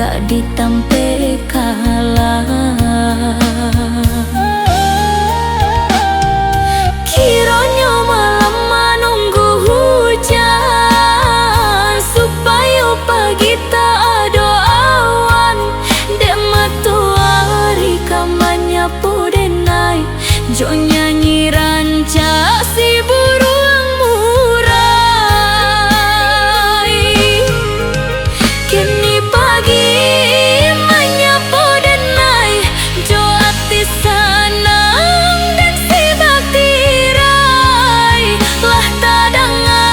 tagak ditampe kalah. Kiranya malam menunggu hujan supaya pagi tak ada awan. Dek matuari kamannya pudenai jo nyanyi ranca si burung murai. Kini pagi menyapa denai jo ati sanang dan si bakti rai. Lah tadanga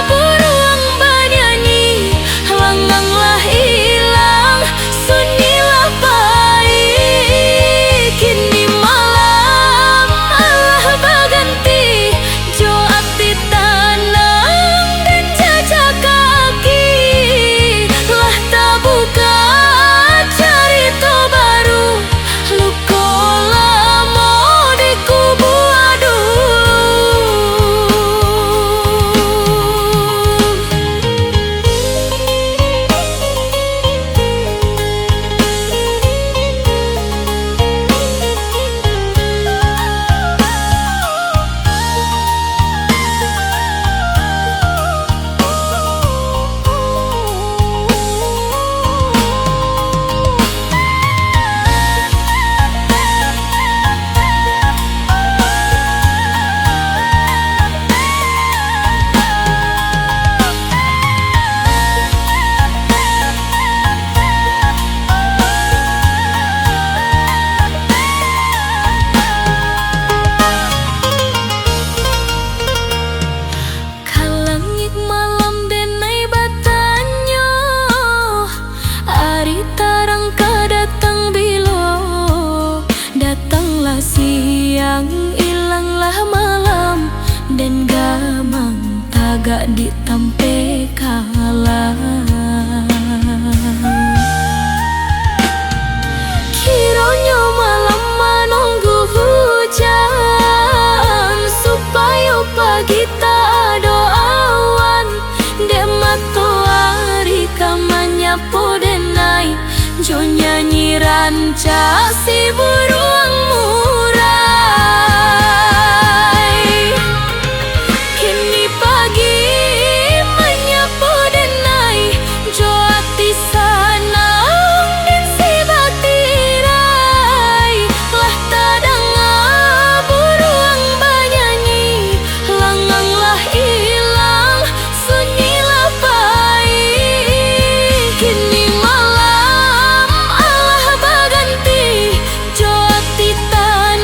burung bernyanyi langanglah hilang sunyilah pai. Kini malam Allah berganti jo ati tanang dan jajak kaki. Lah tak buka cerita baru luka lama dikubur dulu. Kalangit malam denai batanya ari tarang kadatang bilo. Datanglah siang ilanglah malam dan gamang tagak ditampe kalah. Kiranya malam menunggu hujan supaya pagi tak ada awan. Dek matuari kamannya pudenai jo nyanyi ranca si burung murai. Kini pagi menyapa denai jo ati sanang dan si bakti rai. Lah tadanga burung bernyanyi langanglah hilang sunyilah pai. Kini malam Allah berganti jo ati tanang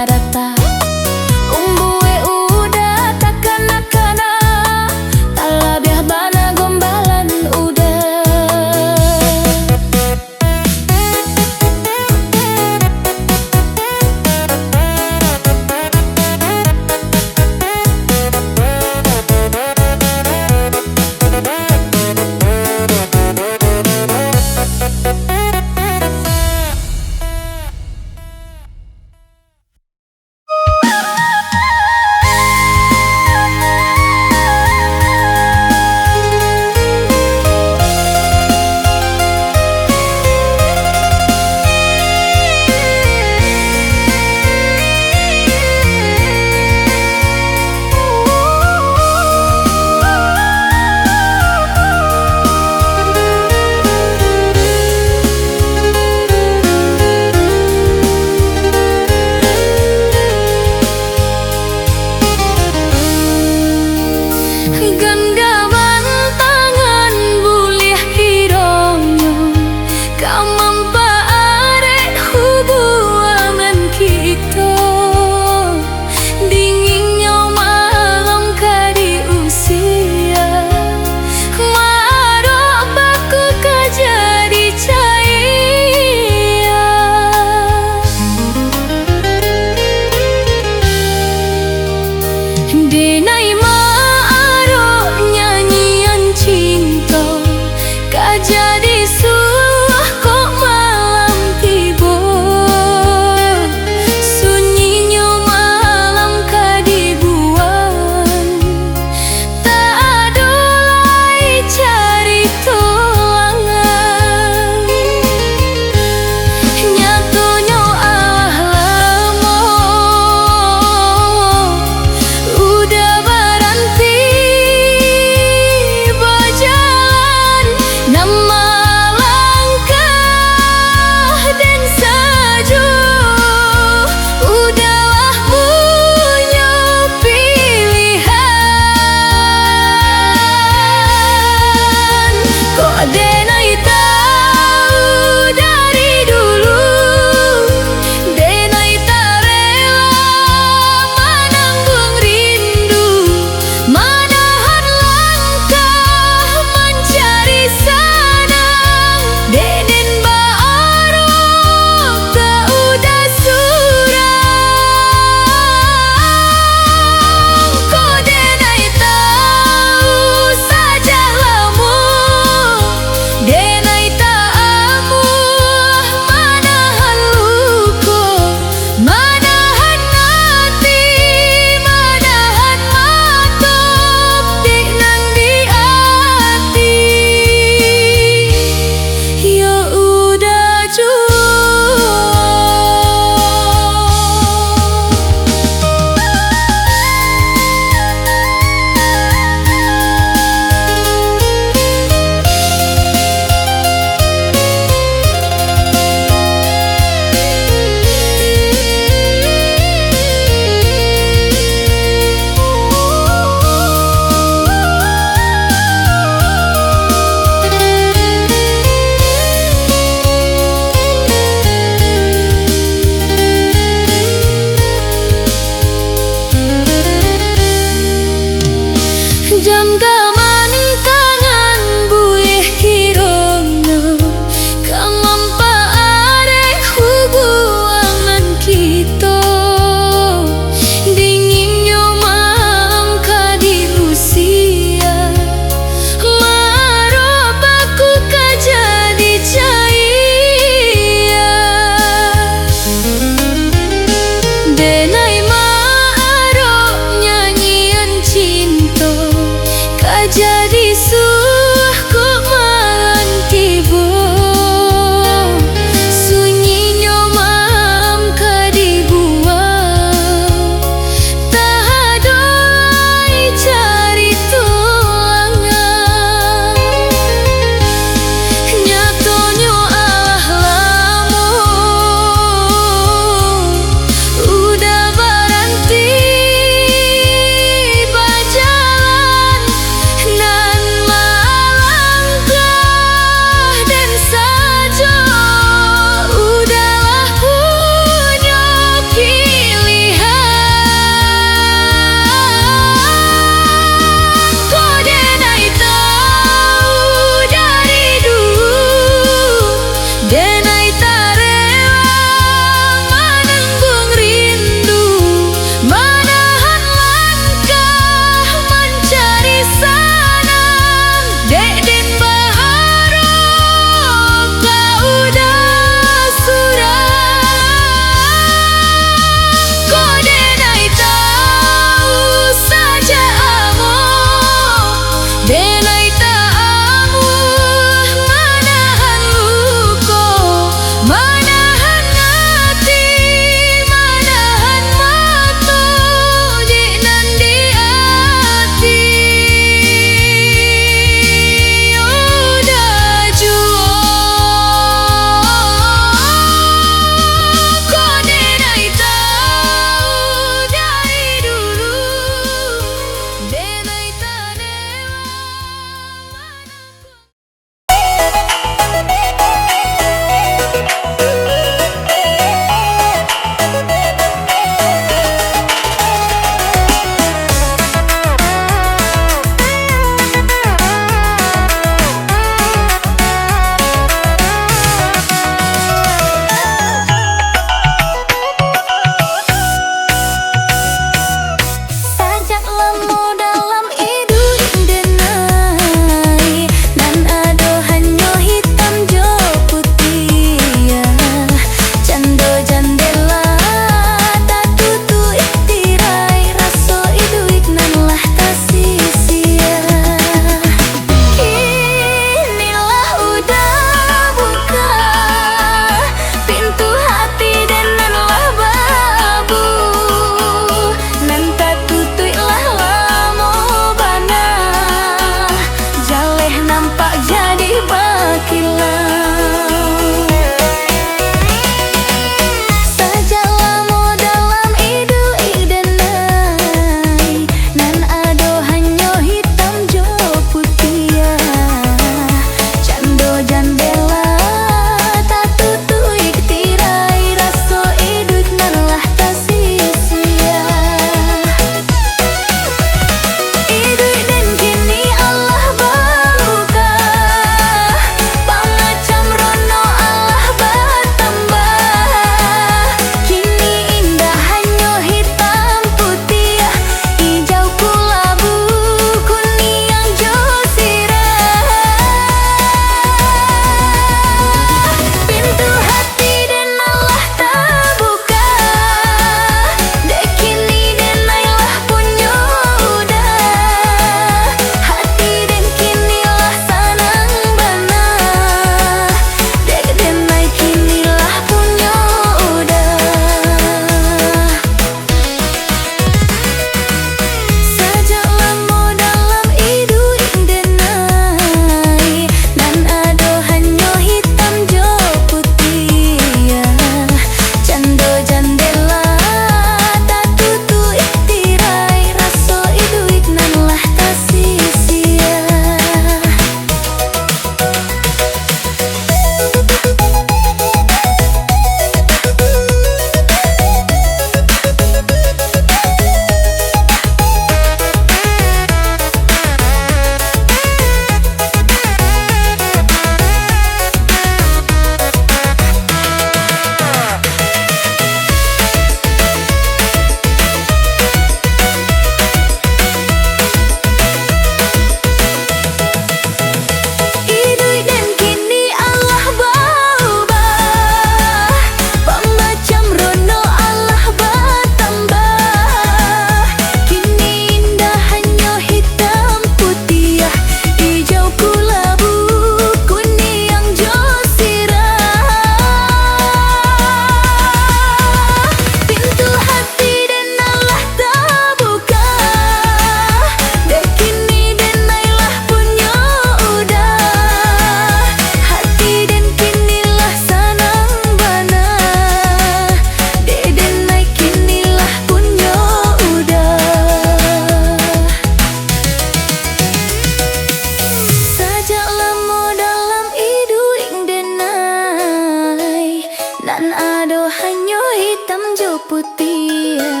putih ya.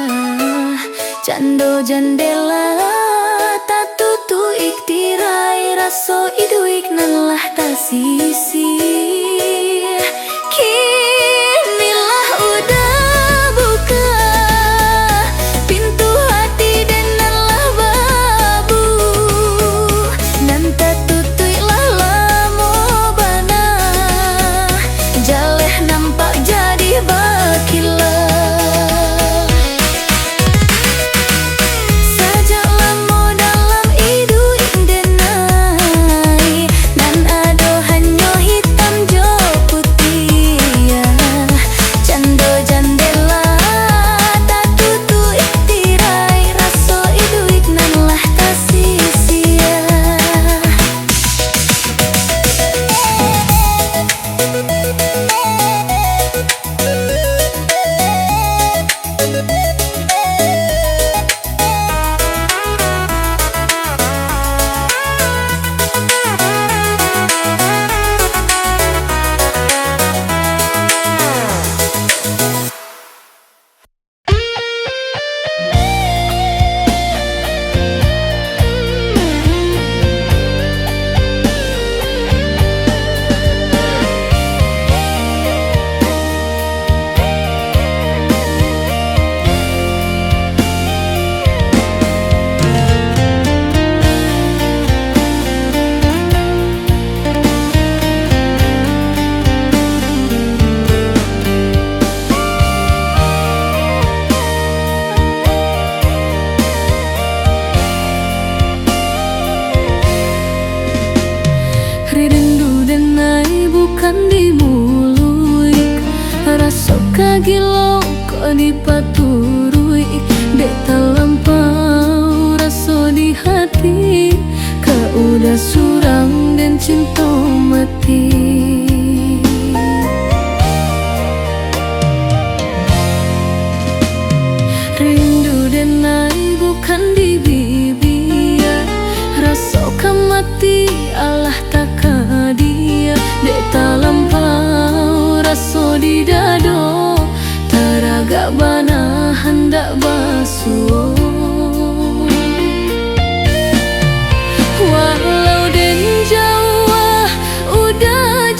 Cando jandela tak tutu iktirai raso iduik nan lah tak sisi. Kinilah udah buka pintu hati dan nan lah babu, nan tak tutui lah lamo bana jaleh nampak jadi bakilah. Bukan dimuluik rasa kagilo kok dipaturui dek talampau rasa di hati kau udah surang dan cinta mati. Rindu dan naik bukan di bibir rasa mati Allah tak dia dek talampau raso di dado taraga bana hendak basuh. Walau den jauh udah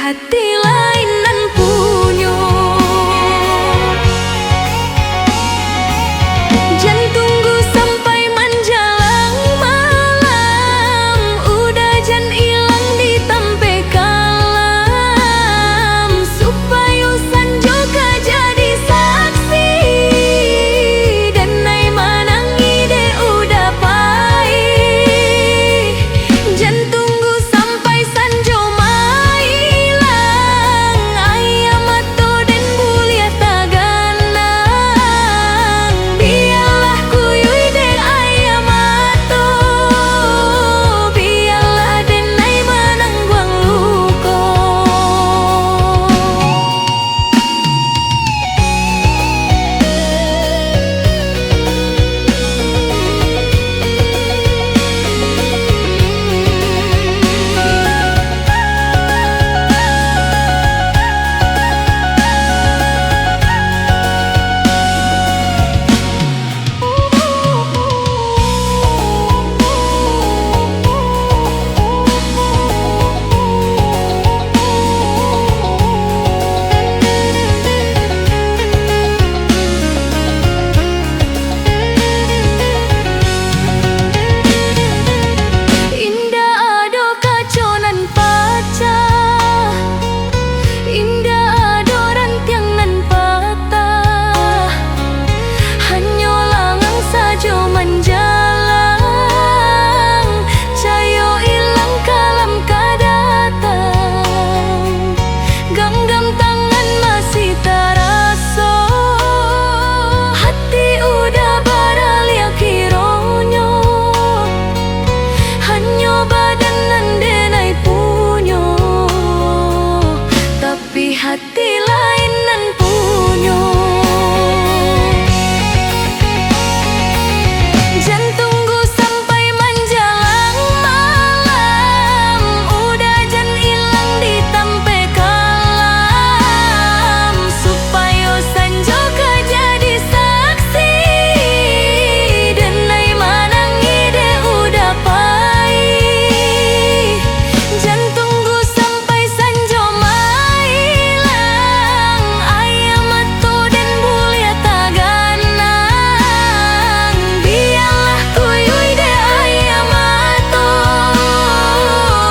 hati lain nan punyo. Jangan tunggu sampai menjelang malam, udah jangan hilang di tampe kalam, supaya usan juga jadi saksi dan nai manangi de udah pai. Jangan tunggu sampai sanjo mailang, ayam atau den bulia taganang, biarlah kuyui de ayam atau, biarlah den nai manang buang luko. Indah ado kaconan pacah, indah ado rantiang nan patah, hanyo langang sajo menjalang, cayo ilang kalam kadatang, genggam tangan masih taraso, hati udah baralia kironyo, hanyo badan nan denai punyo, tapi hati lain nan punyo. Jangan tunggu sampai menjelang malam, udah jangan hilang di tampe kalam, supaya sanjoka jadi saksi dan nai manangi de udah pai. Jangan tunggu sampai sanjo mailang, ayam atau den bulia taganang, biarlah kuyui de ayam atau,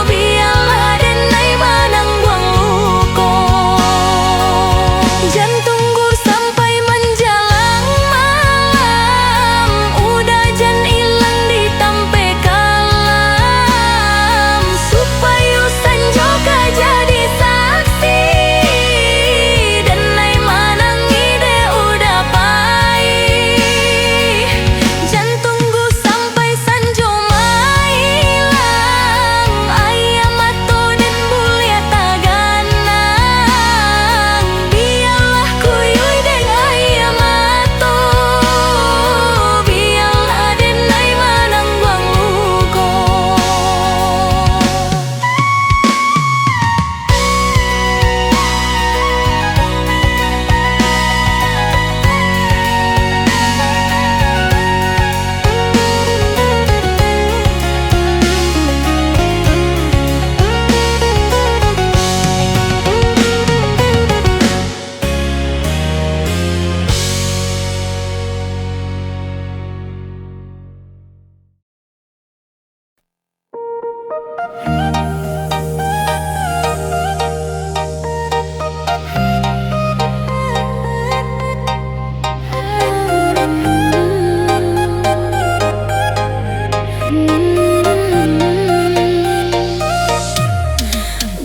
biarlah den nai manang buang luko. Jangan tunggu sampai menjelang malam, udah jangan hilang di tampe kalam, supaya sanjoka jadi saksi dan nai manangi de udah pai. Jangan tunggu sampai sanjo mailang, ayam atau den bulia taganang, biarlah kuyui de ayam atau, biarlah den nai manang buang luko.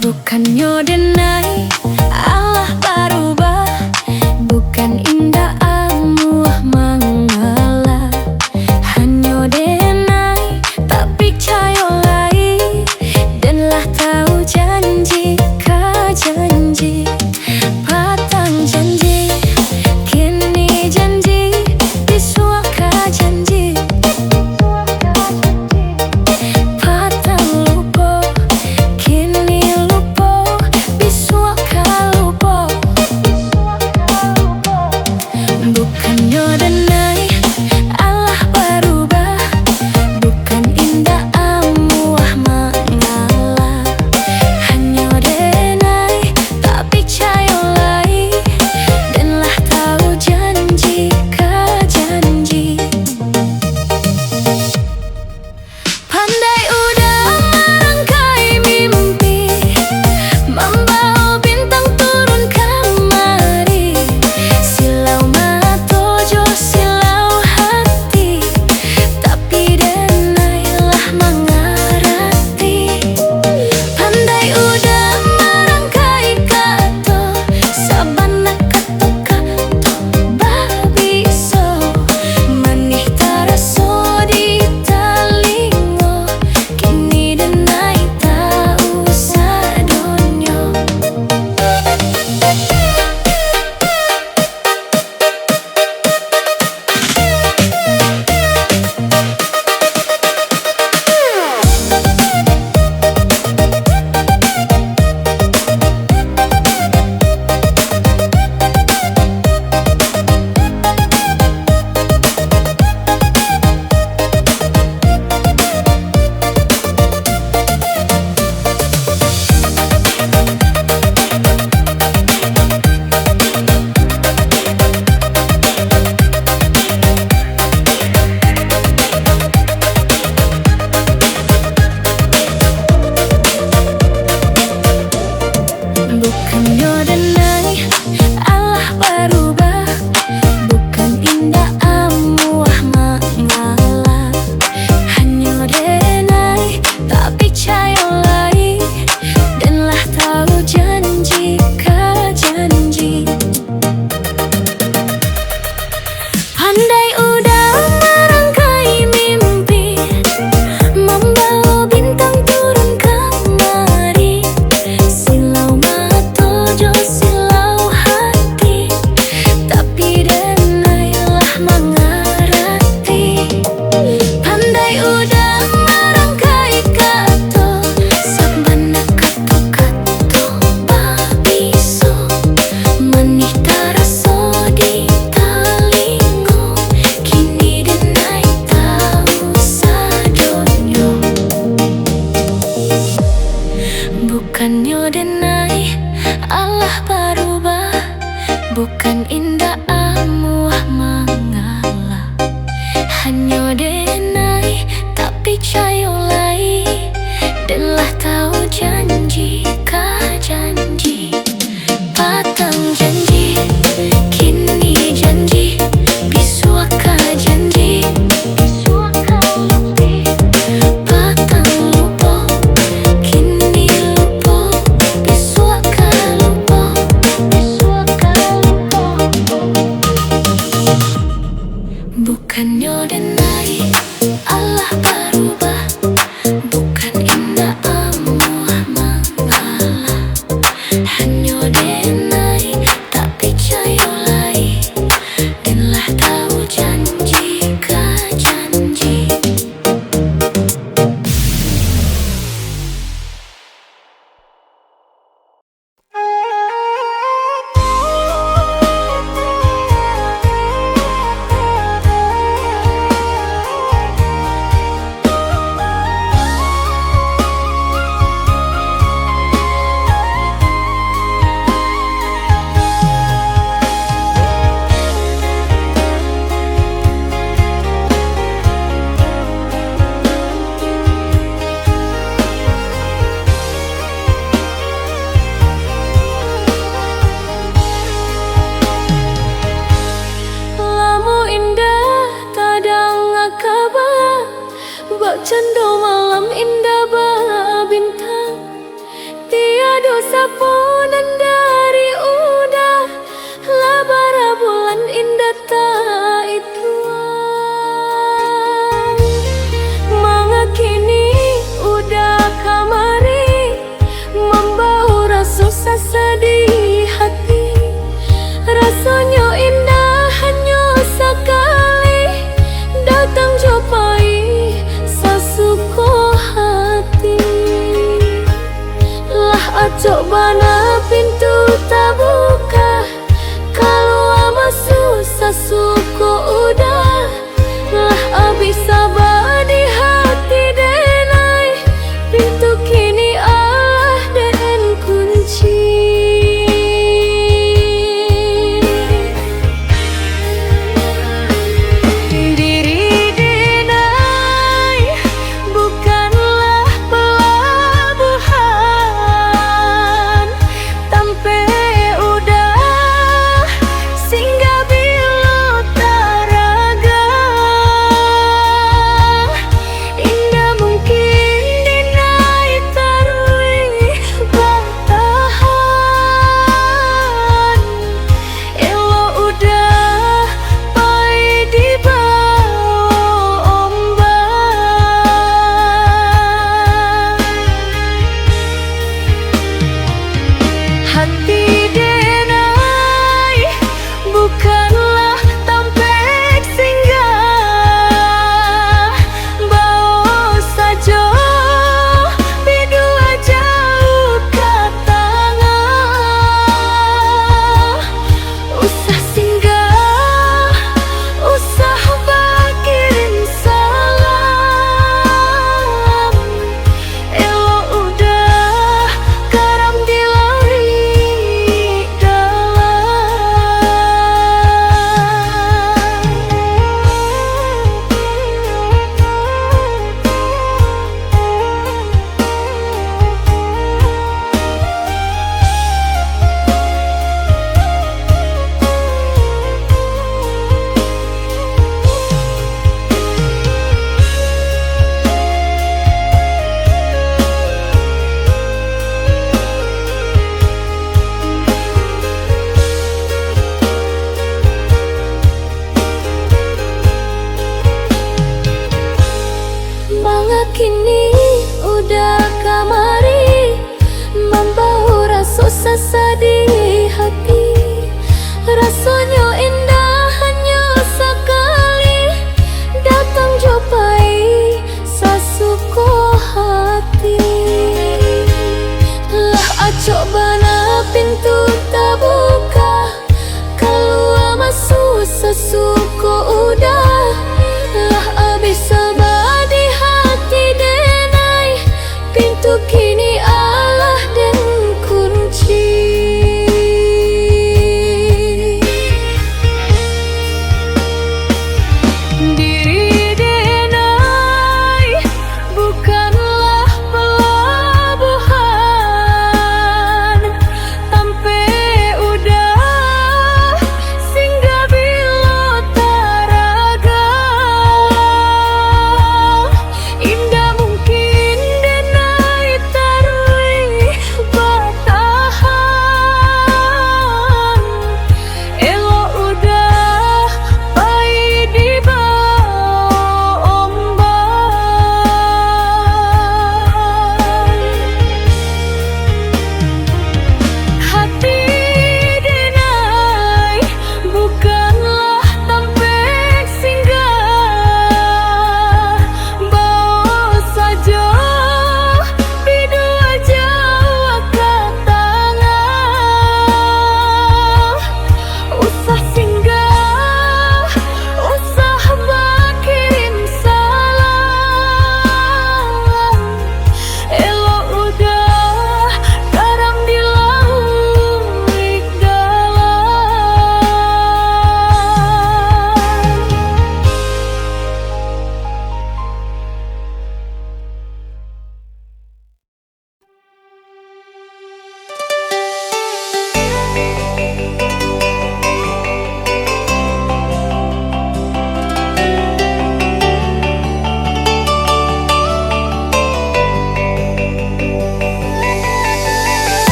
Bukannya denai Allah berubah, bukan indah amuah mengalah, hanya denai tapi cayo lai, dan lah tahu janji ka janji, patang janji, kini janji, bisua ka janji, patang lupo, kini lupo, bisua ka Bukannya denai Allah berubah, bukan indah amuah mengalah. Hanya denai tapi cayolai, delah tahu janji kah janji. Patang janji, kini janji, bisuaka janji, bisuaka lupi. Patang lupa, kini lupa, bisuaka lupa, bisuaka lupa. Bukannya denai Allah berubah, bukan indah amuah mengalah. Hanya denai tapi cayolai, denlah tahu janji kah janji. Cendo malam indah bah bintang, tiada sapunan dari udah, labara bulan indah tak itu. Mengakini udah kamari, membawa rasa sedih hati. Rasanya indah hanya sekali, datang jopai suko hati. Lah acok bana pintu tak buka, kalau ama susah suko udah. Lah abis sabar di hati denai, pintu kini Allah den kunci. Kini udah kamari, membawa rasa sedih hati. Rasanya indah hanya sekali, datang jopai sasuko hati. Lah acok bana pintu tak buka, kalau masuk sasuko udah. Lah abis sabar di hati denai, pintu kini Allah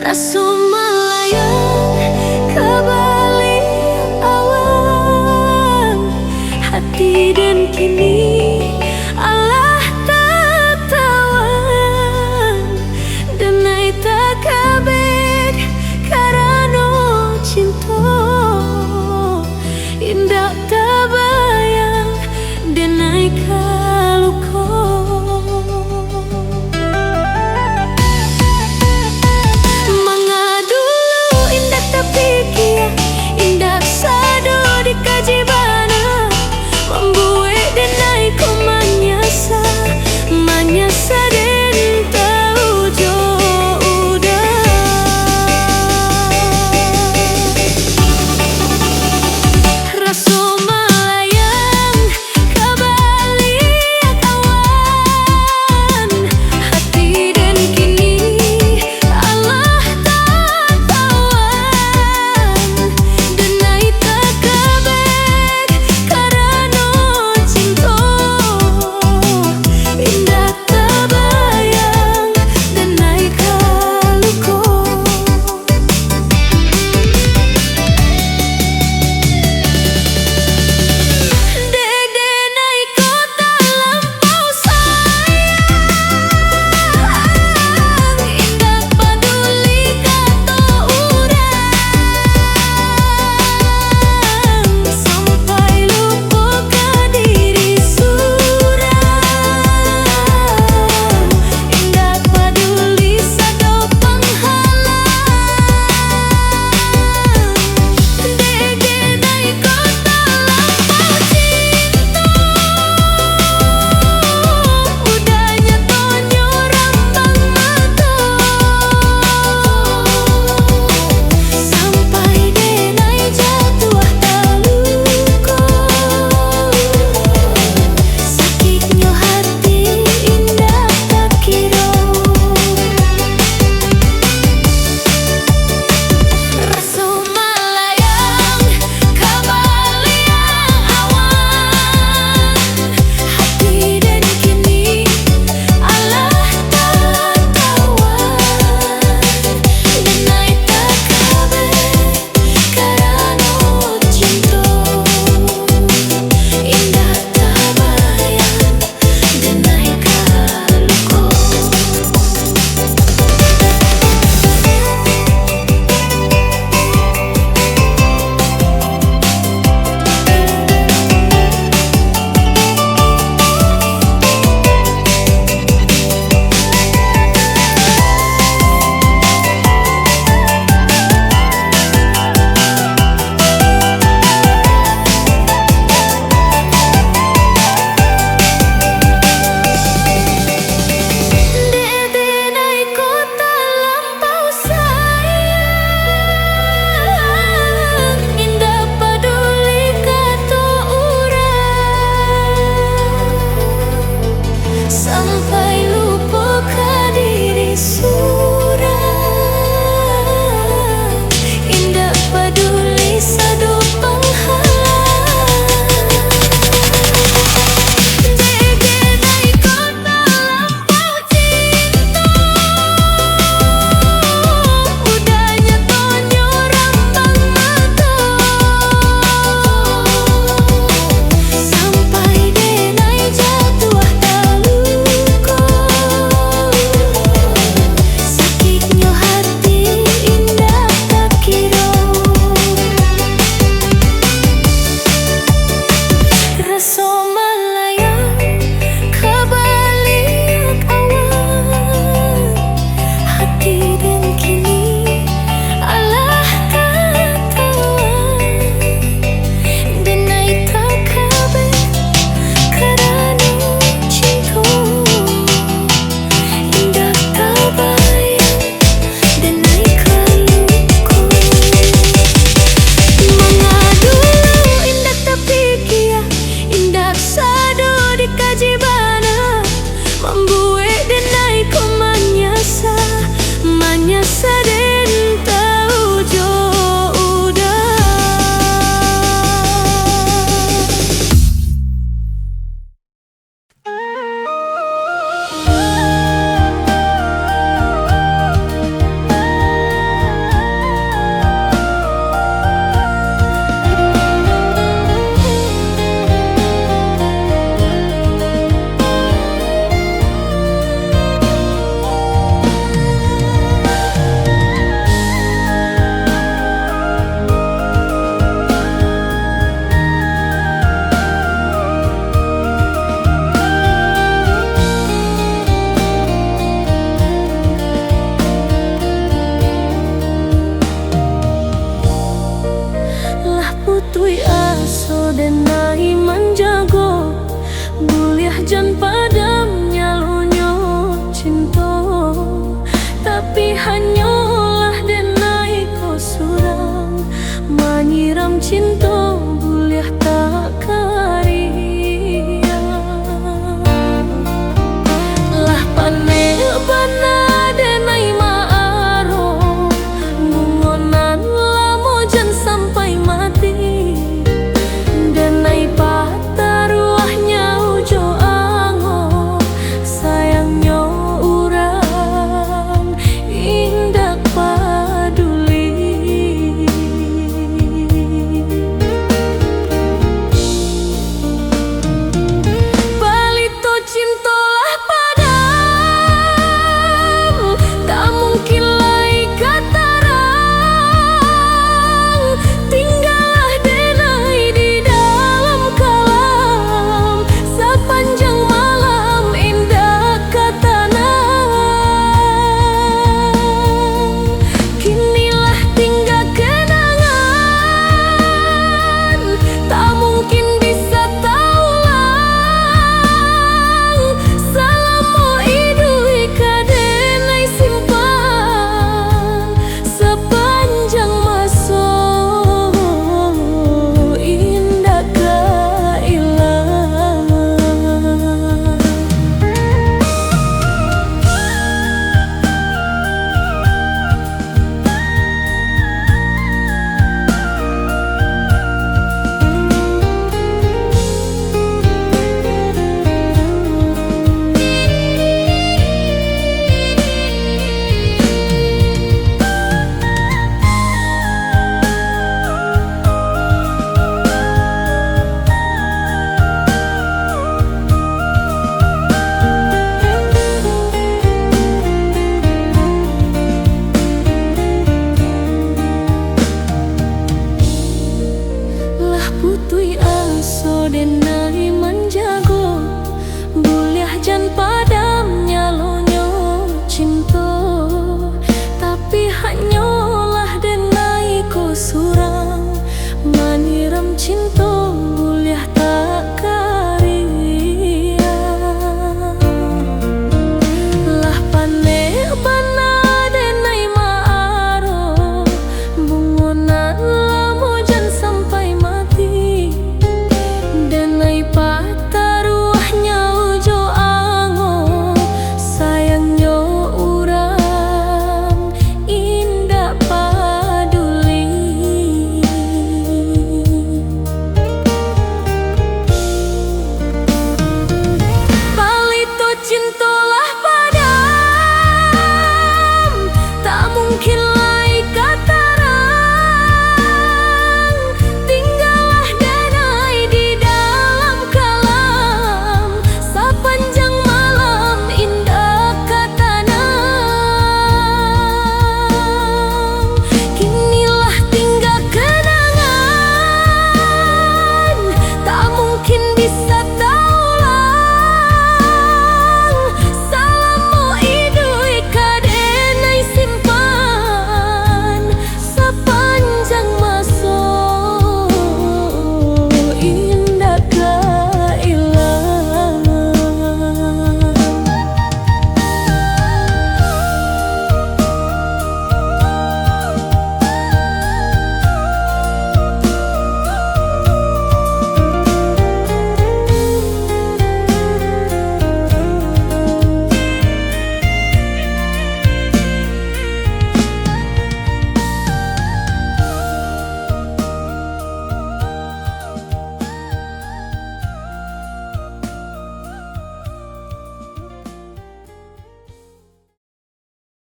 Rasul melayang ke balik awan hati dan kini